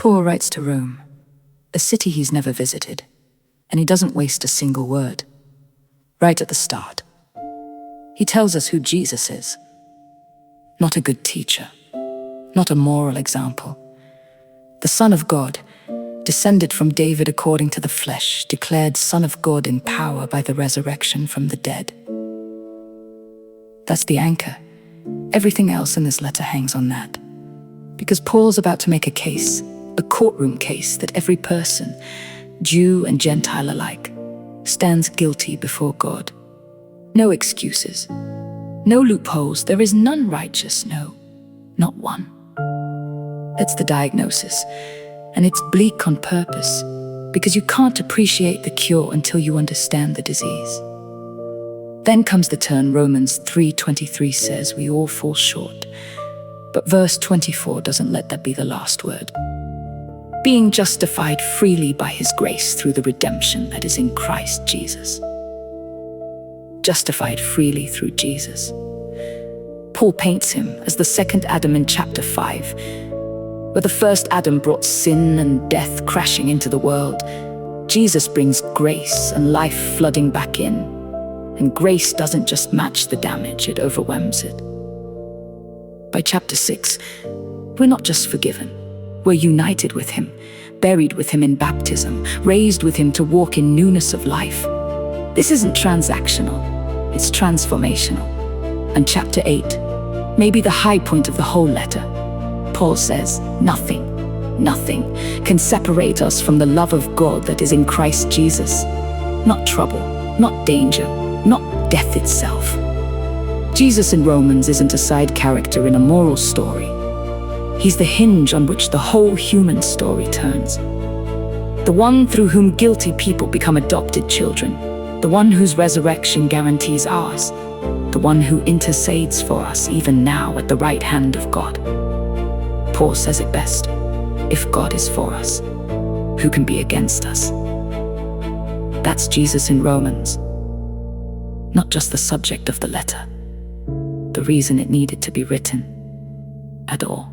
Paul writes to Rome, a city he's never visited, and he doesn't waste a single word. Right at the start, he tells us who Jesus is. Not a good teacher, not a moral example. The Son of God, descended from David according to the flesh, declared Son of God in power by the resurrection from the dead. That's the anchor. Everything else in this letter hangs on that. Because Paul's about to make a case, a courtroom case that every person, Jew and Gentile alike, stands guilty before God. No excuses, no loopholes, there is none righteous, no, not one. That's the diagnosis, and it's bleak on purpose, because you can't appreciate the cure until you understand the disease. Then comes the turn. Romans 3:23 says we all fall short, but verse 24 doesn't let that be the last word. Being justified freely by his grace through the redemption that is in Christ Jesus. Justified freely through Jesus. Paul paints him as the second Adam in chapter 5, where the first Adam brought sin and death crashing into the world. Jesus brings grace and life flooding back in. And grace doesn't just match the damage, it overwhelms it. By chapter 6, we're not just forgiven. We're united with him, buried with him in baptism, raised with him to walk in newness of life. This isn't transactional, it's transformational. And chapter 8, maybe the high point of the whole letter, Paul says, nothing can separate us from the love of God that is in Christ Jesus. Not trouble, not danger, not death itself. Jesus in Romans isn't a side character in a moral story. He's the hinge on which the whole human story turns. The one through whom guilty people become adopted children. The one whose resurrection guarantees ours. The one who intercedes for us even now at the right hand of God. Paul says it best. If God is for us, who can be against us? That's Jesus in Romans. Not just the subject of the letter, the reason it needed to be written at all.